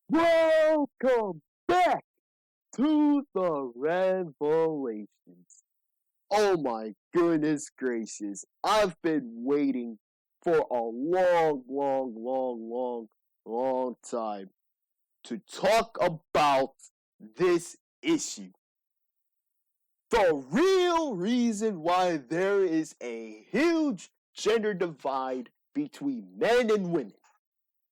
Welcome back to the Revelations. Oh my goodness gracious. I've been waiting for a long time to talk about this issue. The real reason why there is a huge gender divide between men and women.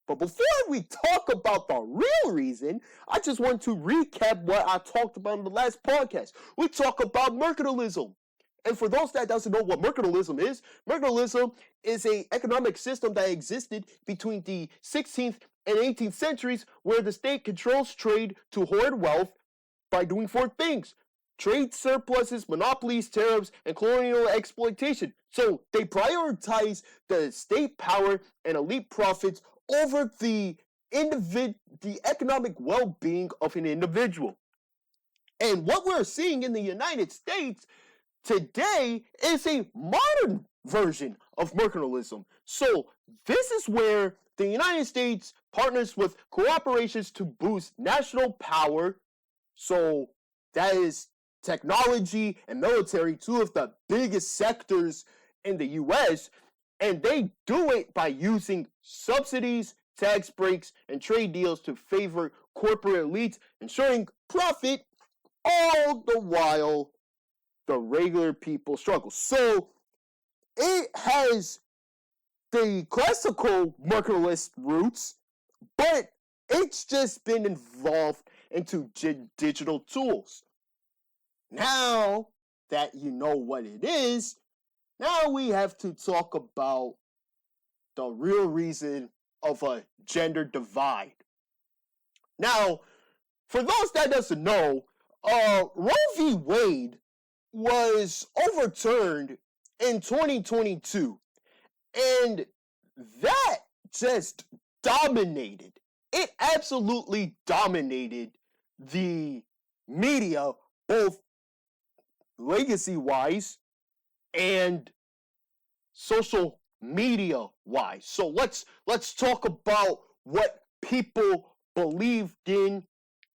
But before we talk about the real reason, I just want to recap what I talked about in the last podcast. We talk about mercantilism. And for those that doesn't know what mercantilism is an economic system that existed between the 16th and 18th centuries where the state controls trade to hoard wealth by doing four things: trade surpluses, monopolies, tariffs, and colonial exploitation. So they prioritize the state power and elite profits over the economic well-being of an individual. And what we're seeing in the United States today is a modern version of mercantilism. So this is where the United States partners with corporations to boost national power. So that is technology and military, two of the biggest sectors in the US, and they do it by using subsidies, tax breaks, and trade deals to favor corporate elites, ensuring profit, all the while the regular people struggle. So it has the classical mercantilist roots, but it's just been evolved into digital tools. Now that you know what it is, now we have to talk about the real reason of a gender divide. Now, for those that doesn't know, Roe v. Wade was overturned in 2022, and that just dominated. It absolutely dominated the media, both legacy-wise and social media-wise. So let's talk about what people believed in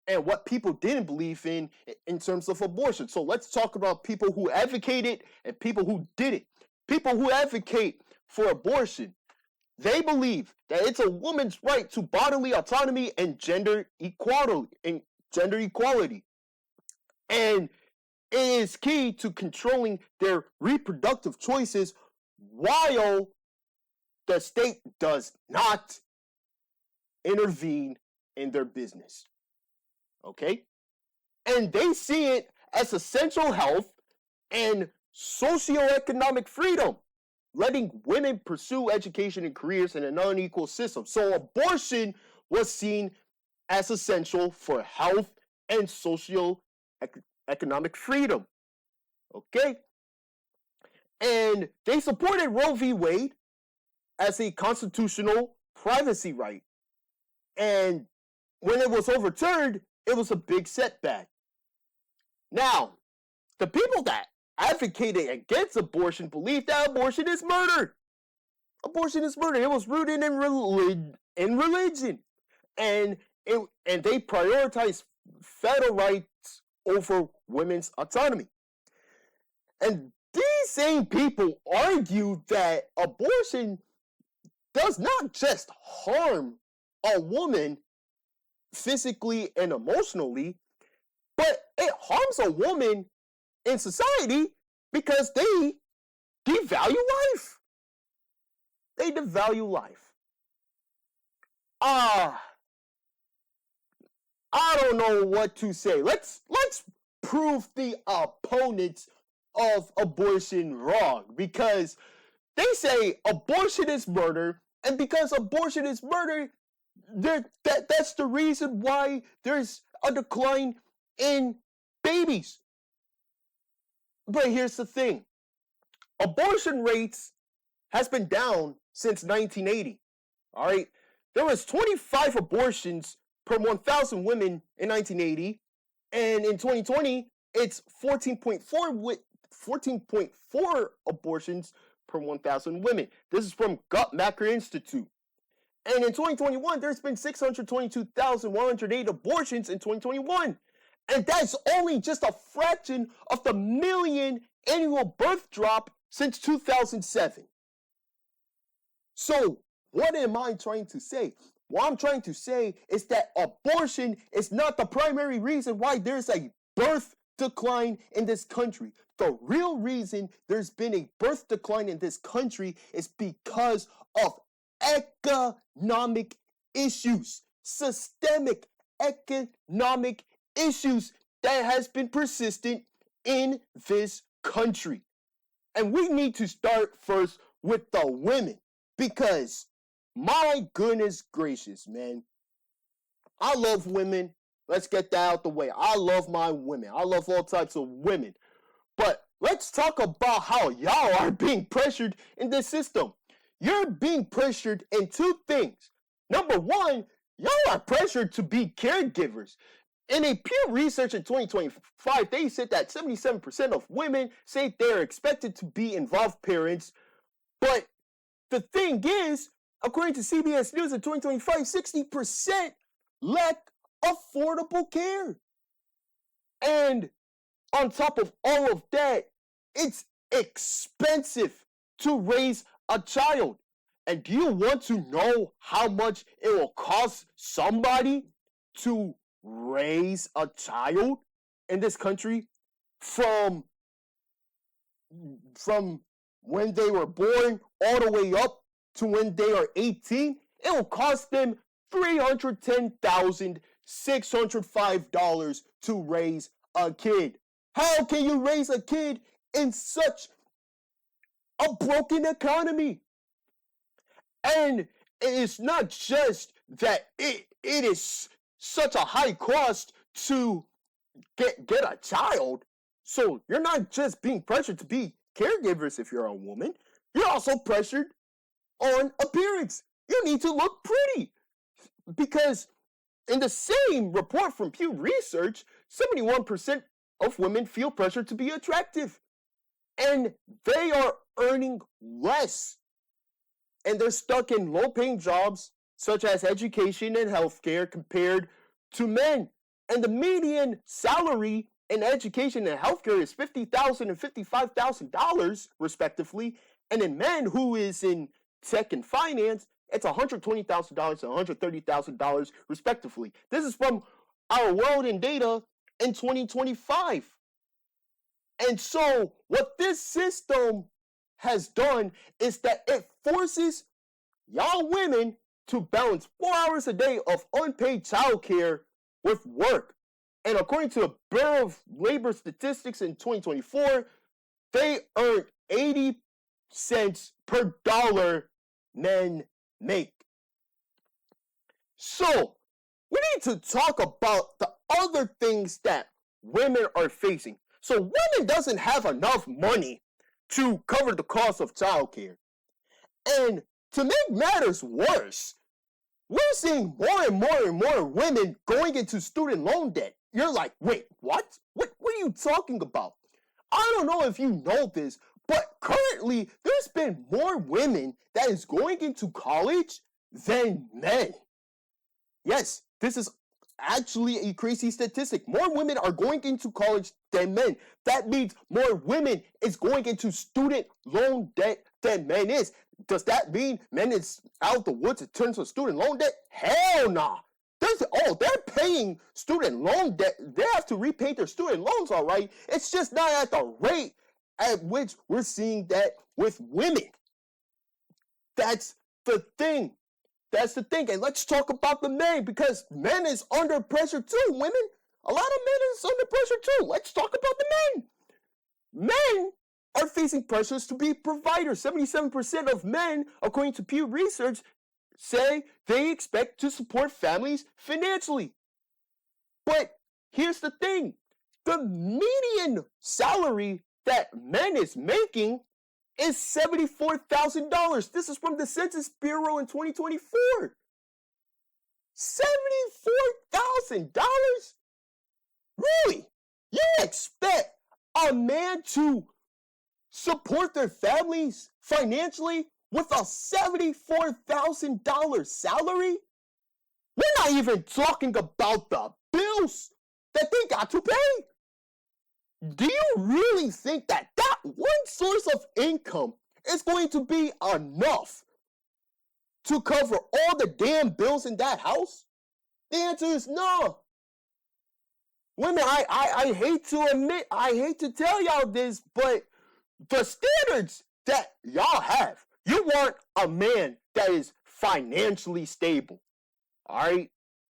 and what people didn't believe in terms of abortion. So let's talk about people who advocated and people who didn't. People who advocate for abortion, they believe that it's a woman's right to bodily autonomy and gender equality. And it is key to controlling their reproductive choices while the state does not intervene in their business. Okay? And they see it as essential health and socioeconomic freedom, letting women pursue education and careers in an unequal system. So abortion was seen as essential for health and socioeconomic freedom. Okay? And they supported Roe v. Wade as a constitutional privacy right. And when it was overturned, it was a big setback. Now, the people that advocated against abortion believe that abortion is murder. Abortion is murder. It was rooted in religion. And they prioritize federal rights over women's autonomy. And these same people argue that abortion does not just harm a woman physically and emotionally, but it harms a woman in society because they devalue life. They devalue life. I don't know what to say. Let's prove the opponents of abortion wrong, because they say abortion is murder, and because abortion is murder, that's the reason why there's a decline in babies. But here's the thing. Abortion rates has been down since 1980. All right? There was 25 abortions per 1,000 women in 1980, and in 2020, it's 14.4 abortions per 1,000 women. This is from Guttmacher Institute. And in 2021, there's been 622,108 abortions in 2021. And that's only just a fraction of the million annual birth drop since 2007. So, what am I trying to say? What I'm trying to say is that abortion is not the primary reason why there's a birth decline in this country. The real reason there's been a birth decline in this country is because of economic issues, systemic economic issues that has been persistent in this country. And we need to start first with the women, because my goodness gracious, man, I love women. Let's get that out the way. I love my women. I love all types of women. But let's talk about how y'all are being pressured in this system. You're being pressured in two things. Number one, y'all are pressured to be caregivers. In a Pew Research in 2025, they said that 77% of women say they're expected to be involved parents. But the thing is, according to CBS News in 2025, 60% lack affordable care. And on top of all of that, it's expensive to raise a child. And do you want to know how much it will cost somebody to raise a child in this country from when they were born all the way up to when they are 18? It will cost them $310,605 to raise a kid. How can you raise a kid in such a broken economy? And it's not just that it is such a high cost to get a child. So you're not just being pressured to be caregivers if you're a woman. You're also pressured on appearance. You need to look pretty. Because in the same report from Pew Research, 71% of women feel pressured to be attractive. And they are earning less. And they're stuck in low-paying jobs, such as education and healthcare, compared to men. And the median salary in education and healthcare is $50,000 and $55,000, respectively. And in men who is in tech and finance, it's $120,000 and $130,000, respectively. This is from Our World in Data in 2025. And so what this system has done is that it forces y'all women to balance 4 hours a day of unpaid childcare with work. And according to the Bureau of Labor Statistics in 2024, they earned 80 cents per dollar men make. So, we need to talk about the other things that women are facing. So, women doesn't have enough money to cover the cost of childcare. And to make matters worse, we're seeing more and more and more women going into student loan debt. You're like, wait, what? What are you talking about? I don't know if you know this, but currently there's been more women that is going into college than men. Yes, this is actually a crazy statistic. More women are going into college than men. That means more women is going into student loan debt than men is. Does that mean men is out the woods in terms of student loan debt? Hell nah. They're paying student loan debt. They have to repay their student loans, all right. It's just not at the rate at which we're seeing that with women. That's the thing. That's the thing. And let's talk about the men, because men is under pressure too. Women, a lot of men is under pressure too. Let's talk about the men. Men are facing pressures to be providers. 77% of men, according to Pew Research, say they expect to support families financially. But here's the thing. The median salary that men is making is $74,000. This is from the Census Bureau in 2024. $74,000? Really? You expect a man to support their families financially with a $74,000 salary? We're not even talking about the bills that they got to pay. Do you really think that one source of income is going to be enough to cover all the damn bills in that house? The answer is no. Women, I hate to admit, I hate to tell y'all this, but the standards that y'all have, you want a man that is financially stable. All right?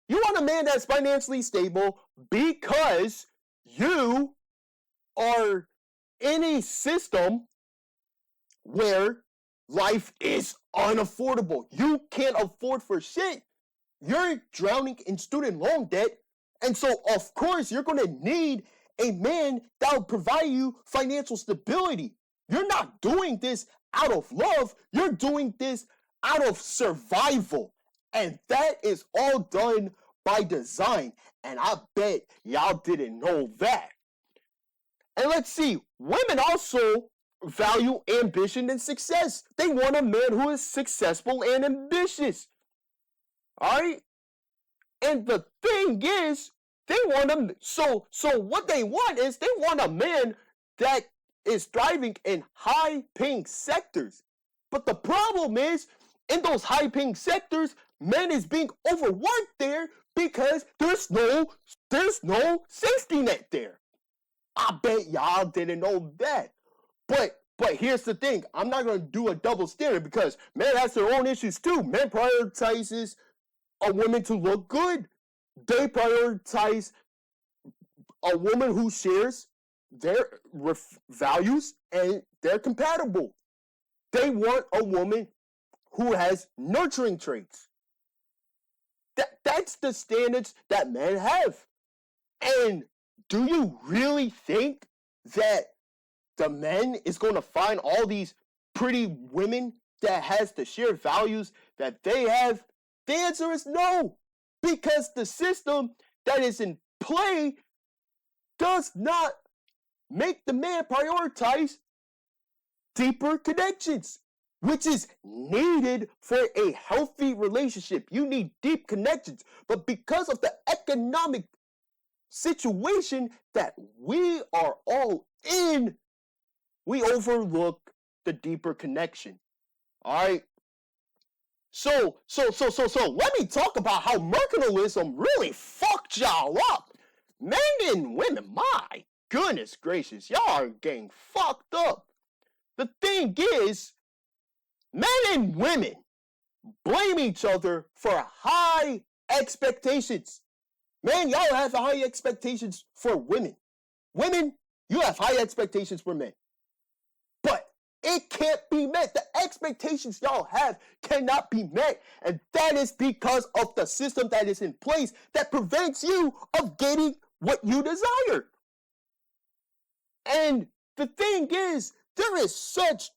You want a man that's financially stable because you are in a system where life is unaffordable. You can't afford for shit. You're drowning in student loan debt. And so, of course, you're going to need a man that will provide you financial stability. You're not doing this out of love. You're doing this out of survival. And that is all done by design. And I bet y'all didn't know that. And let's see, women also value ambition and success. They want a man who is successful and ambitious. All right? And the thing is, they want a, so what they want is they want a man that is thriving in high-paying sectors. But the problem is, in those high-paying sectors, men is being overworked there because there's no safety net there. I bet y'all didn't know that. But here's the thing. I'm not going to do a double standard because men has their own issues too. Men prioritizes a woman to look good. They prioritize a woman who shares their values and they're compatible. They want a woman who has nurturing traits. That's the standards that men have. And do you really think that the man is going to find all these pretty women that has the shared values that they have? The answer is no, because the system that is in play does not make the man prioritize deeper connections, which is needed for a healthy relationship. You need deep connections, but because of the economic situation that we are all in, we overlook the deeper connection. All right. So let me talk about how mercantilism really fucked y'all up. Men and women, my goodness gracious, y'all are getting fucked up. The thing is, men and women blame each other for high expectations. Man, y'all have high expectations for women. Women, you have high expectations for men. But it can't be met. The expectations y'all have cannot be met. And that is because of the system that is in place that prevents you of getting what you desire. And the thing is, there is such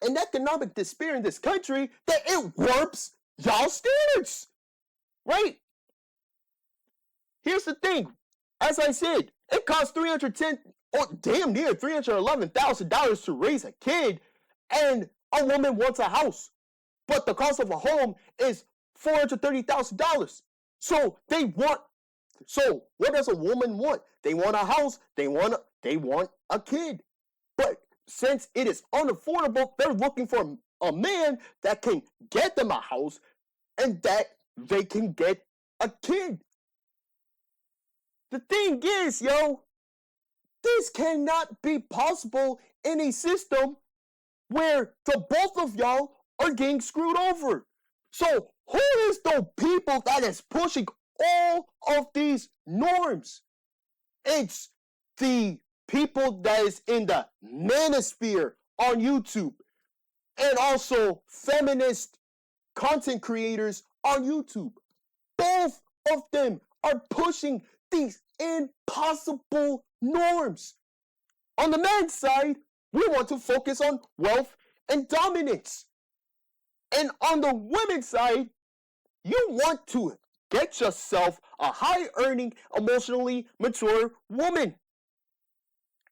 an economic despair in this country that it warps y'all's standards. Right? Here's the thing. As I said, it costs $310 or damn near $311,000 to raise a kid, and a woman wants a house. But the cost of a home is $430,000. So what does a woman want? They want a house, they want a kid. But since it is unaffordable, they're looking for a man that can get them a house and that they can get a kid. The thing is, this cannot be possible in a system where the both of y'all are getting screwed over. So who is the people that is pushing all of these norms? It's the people that is in the Manosphere on YouTube, and also feminist content creators on YouTube. Both of them are pushing these impossible norms. On the man's side, we want to focus on wealth and dominance. And on the women's side, you want to get yourself a high-earning, emotionally mature woman.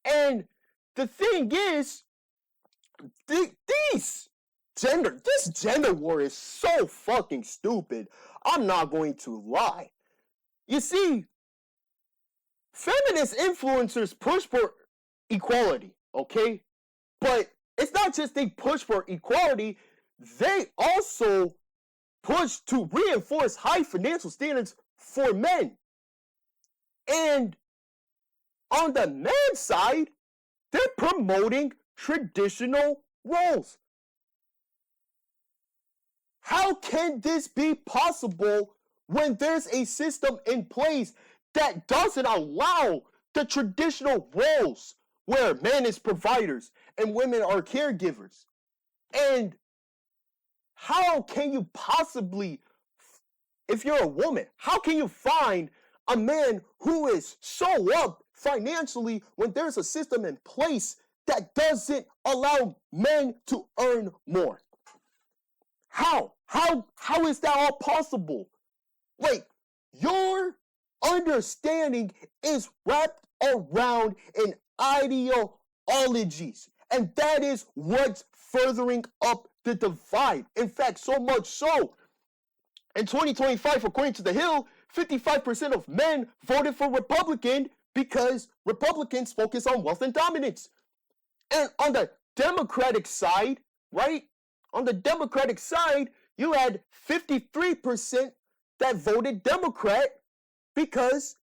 And the thing is, these this gender war is so fucking stupid. I'm not going to lie. You see, feminist influencers push for equality, okay? But it's not just they push for equality, they also push to reinforce high financial standards for men. And on the men's side, they're promoting traditional roles. How can this be possible when there's a system in place that doesn't allow the traditional roles where men is providers and women are caregivers? And how can you possibly, if you're a woman, how can you find a man who is so up financially when there's a system in place that doesn't allow men to earn more? How is that all possible? Like, your understanding is wrapped around in ideologies, and that is what's furthering up the divide. In fact, so much so, in 2025, according to The Hill, 55% of men voted for Republican because Republicans focus on wealth and dominance. And on the Democratic side, right? On the Democratic side, you had 53% that voted Democrat because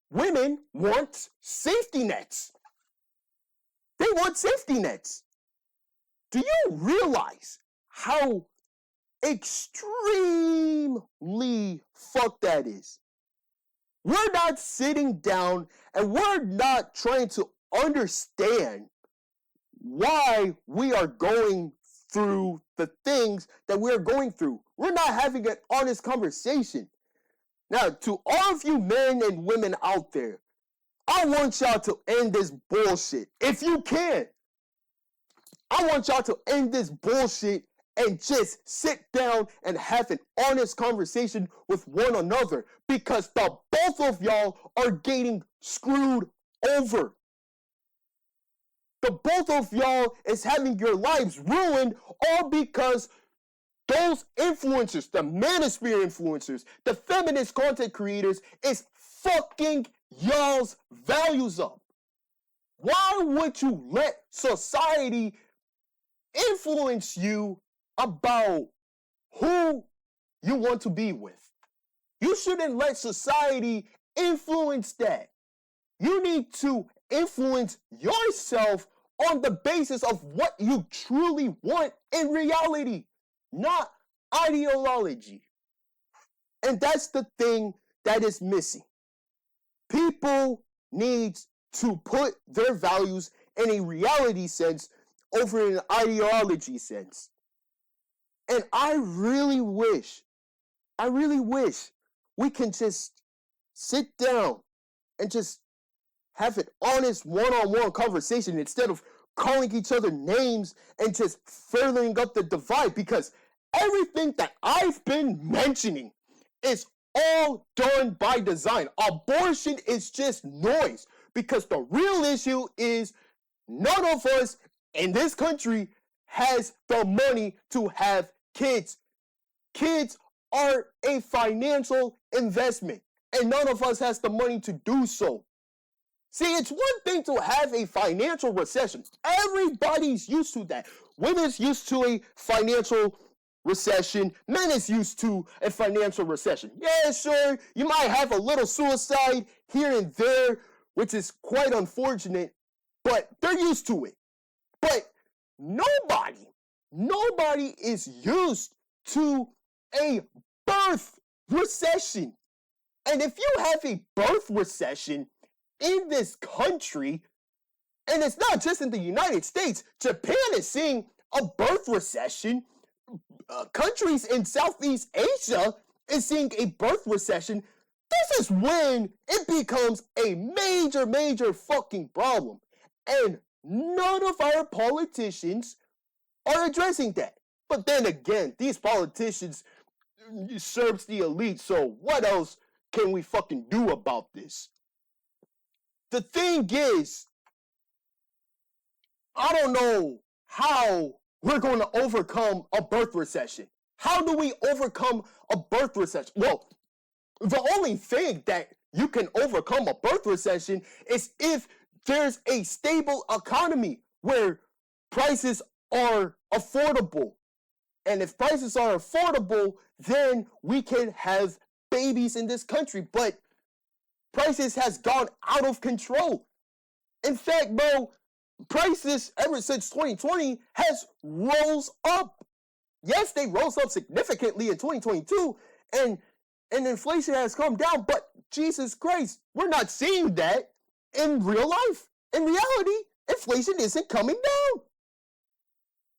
women want safety nets. They want safety nets. Do you realize how extremely fucked that is? We're not sitting down and we're not trying to understand why we are going through the things that we're going through. We're not having an honest conversation. Now, to all of you men and women out there, I want y'all to end this bullshit. If you can, I want y'all to end this bullshit and just sit down and have an honest conversation with one another, because the both of y'all are getting screwed over. The both of y'all is having your lives ruined all because those influencers, the Manosphere influencers, the feminist content creators, is fucking y'all's values up. Why would you let society influence you about who you want to be with? You shouldn't let society influence that. You need to influence yourself on the basis of what you truly want in reality, not ideology. And that's the thing that is missing. People need to put their values in a reality sense over an ideology sense. And I really wish we can just sit down and just have an honest one-on-one conversation instead of calling each other names and just furthering up the divide, because everything that I've been mentioning is all done by design. Abortion is just noise, because the real issue is none of us in this country has the money to have kids. Kids are a financial investment, and none of us has the money to do so. See, it's one thing to have a financial recession. Everybody's used to that. Women's used to a financial recession. Men is used to a financial recession. Yeah, sure, you might have a little suicide here and there, which is quite unfortunate, but they're used to it. But nobody is used to a birth recession. And if you have a birth recession in this country, and it's not just in the United States, Japan is seeing a birth recession. Countries in Southeast Asia is seeing a birth recession. This is when it becomes a major fucking problem. And none of our politicians are addressing that. But then again, these politicians serves the elite, so what else can we fucking do about this? The thing is, I don't know how we're going to overcome a birth recession. How do we overcome a birth recession? Well, the only thing that you can overcome a birth recession is if there's a stable economy where prices are affordable. And if prices are affordable, then we can have babies in this country. But prices has gone out of control. In fact, bro, prices ever since 2020 has rose up. Yes, they rose up significantly in 2022, and inflation has come down, but Jesus Christ, we're not seeing that in real life. In reality, inflation isn't coming down.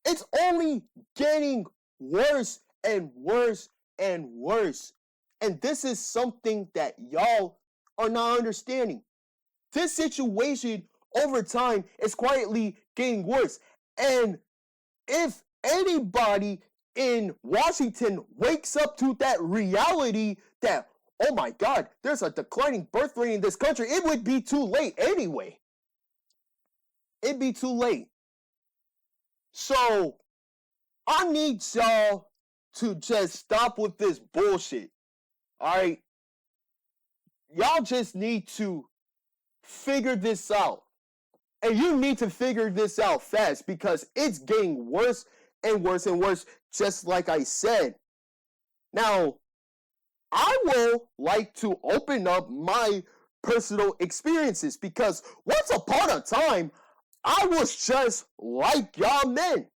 It's only getting worse and worse and worse. And this is something that y'all are not understanding. This situation over time is quietly getting worse. And if anybody in Washington wakes up to that reality that, oh my God, there's a declining birth rate in this country, it would be too late anyway. It'd be too late. So I need y'all to just stop with this bullshit. All right? Y'all just need to figure this out. And you need to figure this out fast because it's getting worse and worse and worse, just like I said. Now, I will like to open up my personal experiences because once upon a time, I was just like y'all men.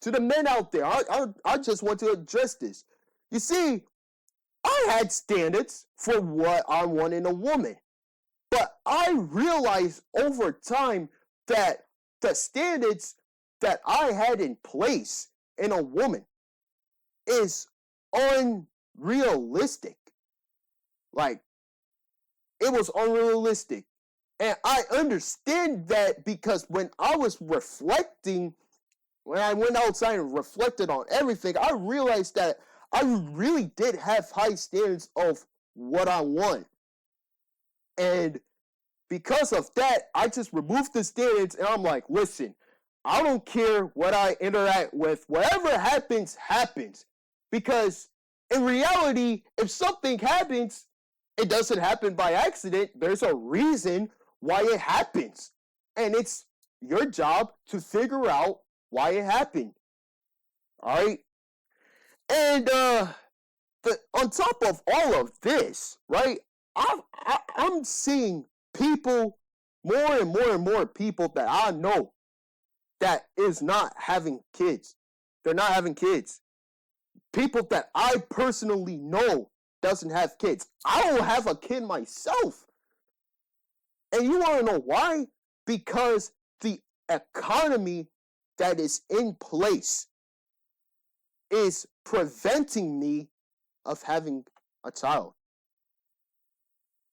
To the men out there, I just want to address this. You see, I had standards for what I want in a woman. But I realized over time that the standards that I had in place in a woman is unrealistic. Like, it was unrealistic. And I understand that because when I was reflecting, when I went outside and reflected on everything, I realized that I really did have high standards of what I want. And because of that, I just removed the standards and I'm like, listen, I don't care what I interact with. Whatever happens, happens. Because in reality, if something happens, it doesn't happen by accident. There's a reason why it happens. And it's your job to figure out why it happened. All right? And on top of all of this, right, I'm seeing people, more and more and more people that I know that is not having kids. They're not having kids. People that I personally know doesn't have kids. I don't have a kid myself. And you want to know why? Because the economy that is in place is preventing me of having a child.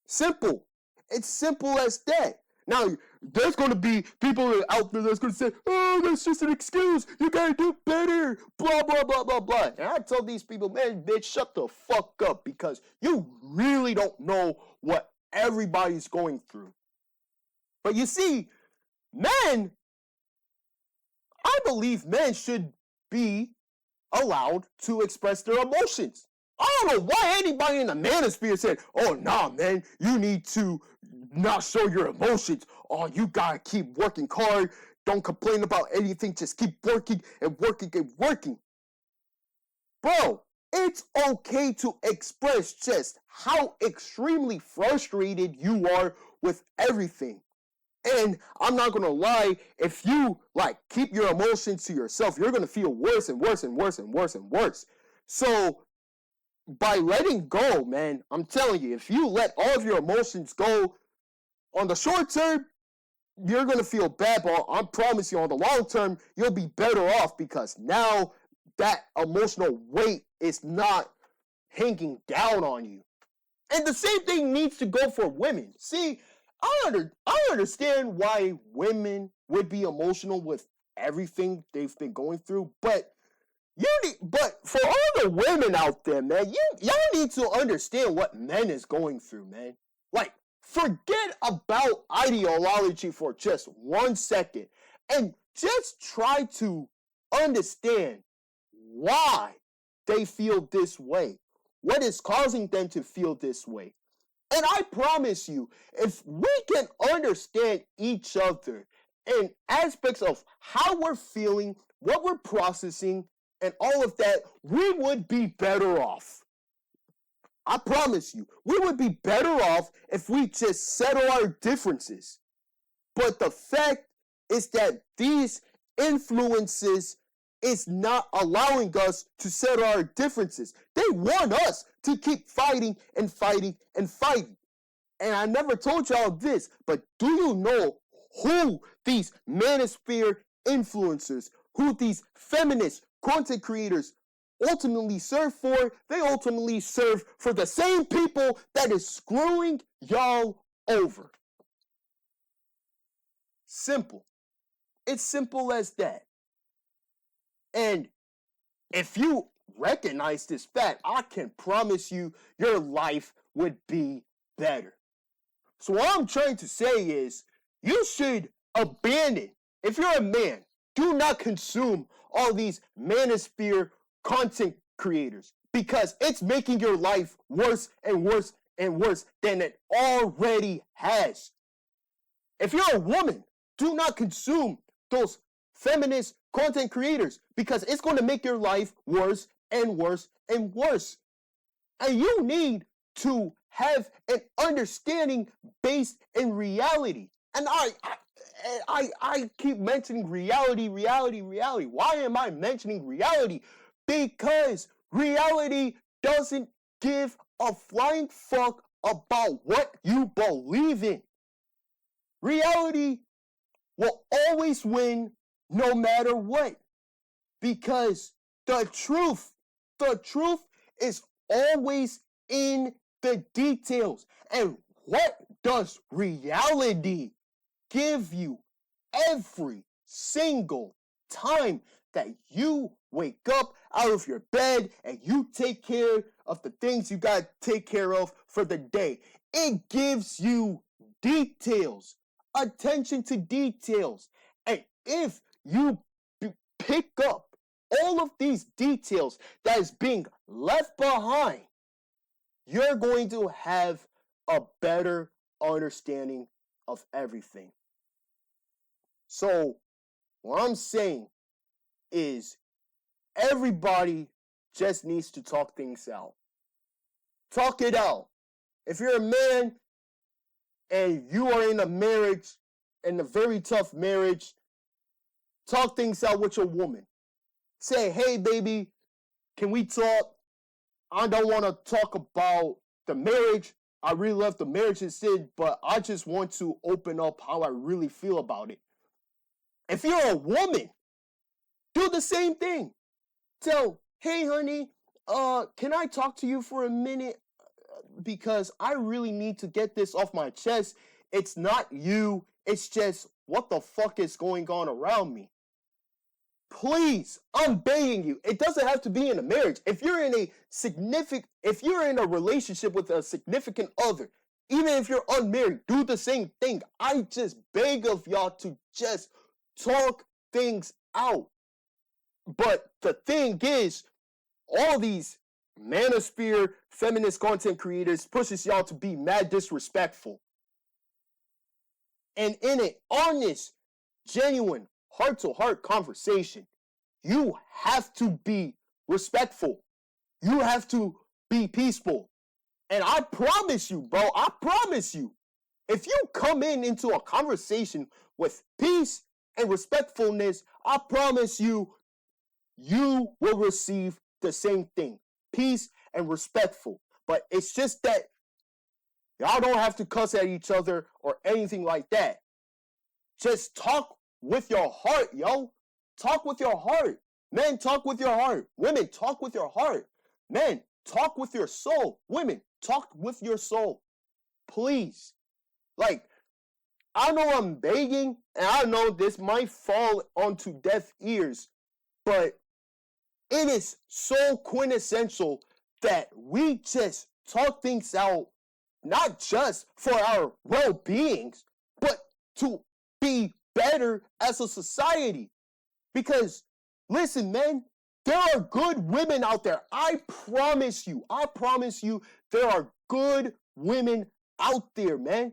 Simple. It's simple as that. Now, there's going to be people out there that's going to say, oh, that's just an excuse. You got to do better. Blah, blah, blah, blah, blah. And I tell these people, man, bitch, shut the fuck up because you really don't know what everybody's going through. But you see, men, I believe men should be allowed to express their emotions. I don't know why anybody in the Manosphere said, oh, nah, man, you need to not show your emotions. Oh, you gotta keep working hard. Don't complain about anything. Just keep working and working and working. Bro, it's okay to express just how extremely frustrated you are with everything. And I'm not gonna lie, if you keep your emotions to yourself, you're gonna feel worse and worse and worse and worse and worse. So by letting go, man, I'm telling you, if you let all of your emotions go on the short term, you're gonna feel bad, but I promise you, on the long term, you'll be better off because now that emotional weight is not hanging down on you. And the same thing needs to go for women. See, I understand why women would be emotional with everything they've been going through, but for all the women out there, man, y'all need to understand what men is going through, man. Forget about ideology for just 1 second and just try to understand why they feel this way. What is causing them to feel this way? And I promise you, if we can understand each other in aspects of how we're feeling, what we're processing, and all of that, we would be better off. I promise you, we would be better off if we just settle our differences. But the fact is that these influences is not allowing us to settle our differences. They want us to keep fighting and fighting and fighting. And I never told y'all this, but do you know who these Manosphere influencers, who these feminist content creators ultimately serve for? They ultimately serve for the same people that is screwing y'all over. Simple. It's simple as that. And if you recognize this fact, I can promise you your life would be better. So what I'm trying to say is, you should abandon, if you're a man, do not consume all these Manosphere content creators, because it's making your life worse and worse and worse than it already has. If you're a woman, do not consume those feminist content creators, because it's going to make your life worse and worse and worse. And you need to have an understanding based in reality. And I keep mentioning reality. Why am I mentioning reality? Because reality doesn't give a flying fuck about what you believe in. Reality will always win no matter what. Because the truth is always in the details. And what does reality give you every single time that you wake up out of your bed and you take care of the things you got to take care of for the day? It gives you details, attention to details. And if you pick up all of these details that is being left behind, you're going to have a better understanding of everything. So, what I'm saying is, everybody just needs to talk things out. Talk it out. If you're a man and you are in a marriage, in a very tough marriage, talk things out with your woman. Say, hey, baby, can we talk? I don't want to talk about the marriage. I really love the marriage instead, but I just want to open up how I really feel about it. If you're a woman, do the same thing. Tell, hey, honey, can I talk to you for a minute? Because I really need to get this off my chest. It's not you. It's just what the fuck is going on around me. Please, I'm begging you. It doesn't have to be in a marriage. If you're in a relationship with a significant other, even if you're unmarried, do the same thing. I just beg of y'all to just talk things out. But the thing is, all these Manosphere feminist content creators pushes y'all to be mad disrespectful. And in an honest, genuine, heart-to-heart conversation, you have to be respectful. You have to be peaceful. And I promise you, bro, if you come into a conversation with peace and respectfulness, I promise you, you will receive the same thing. Peace and respectful. But it's just that y'all don't have to cuss at each other or anything like that. Just talk with your heart, yo. Talk with your heart. Men, talk with your heart. Women, talk with your heart. Men, talk with your soul. Women, talk with your soul. Please. Like, I know I'm begging, and I know this might fall onto deaf ears, but it is so quintessential that we just talk things out, not just for our well-beings, but to be better as a society. Because Listen, man, there are good women out there. I promise you, there are good women out there, man.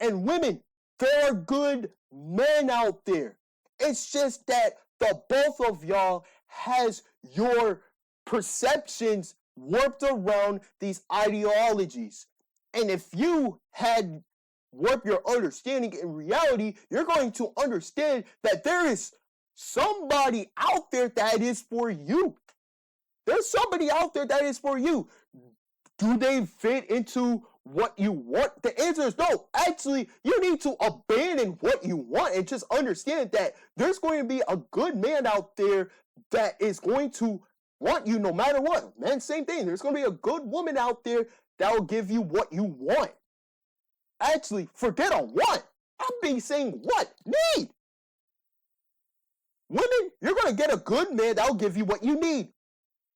And women, there are good men out there. It's just that the both of y'all has your perceptions warped around these ideologies. And if you had warped your understanding in reality, you're going to understand that there is somebody out there that is for you. There's somebody out there that is for you. Do they fit into what you want? The answer is no. Actually, you need to abandon what you want and just understand that there's going to be a good man out there that is going to want you no matter what. Man, same thing. There's going to be a good woman out there that will give you what you want. Actually, forget a want. I'm being saying what? Need. Women, you're going to get a good man that will give you what you need.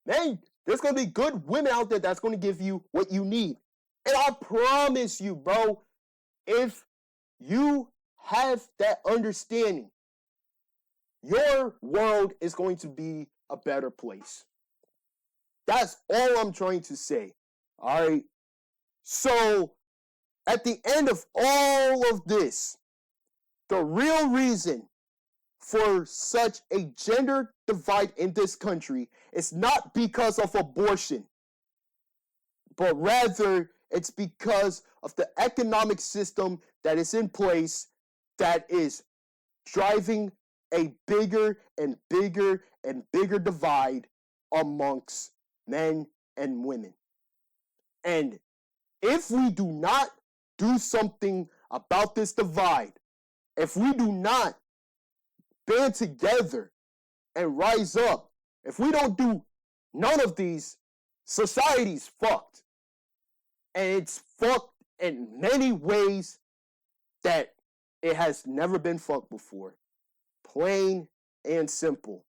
Man, there's going to be good women out there that's going to give you what you need. And I promise you, bro, if you have that understanding, your world is going to be a better place. That's all I'm trying to say. All right. So, at the end of all of this, the real reason for such a gender divide in this country is not because of abortion, but rather it's because of the economic system that is in place that is driving a bigger and bigger and bigger divide amongst men and women. And if we do not do something about this divide, if we do not band together and rise up, if we don't do none of these, society's fucked. And it's fucked in many ways that it has never been fucked before. Plain and simple.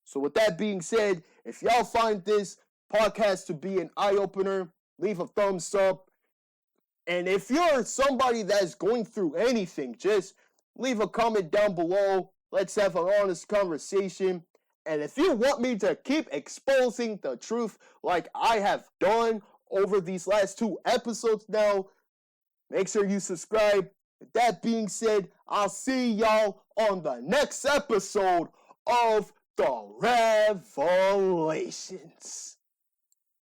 So with that being said, if y'all find this podcast to be an eye-opener, leave a thumbs up. And if you're somebody that's going through anything, just leave a comment down below. Let's have an honest conversation. And if you want me to keep exposing the truth like I have done over these last 2 episodes now, make sure you subscribe. With that being said, I'll see y'all on the next episode of The Revelations.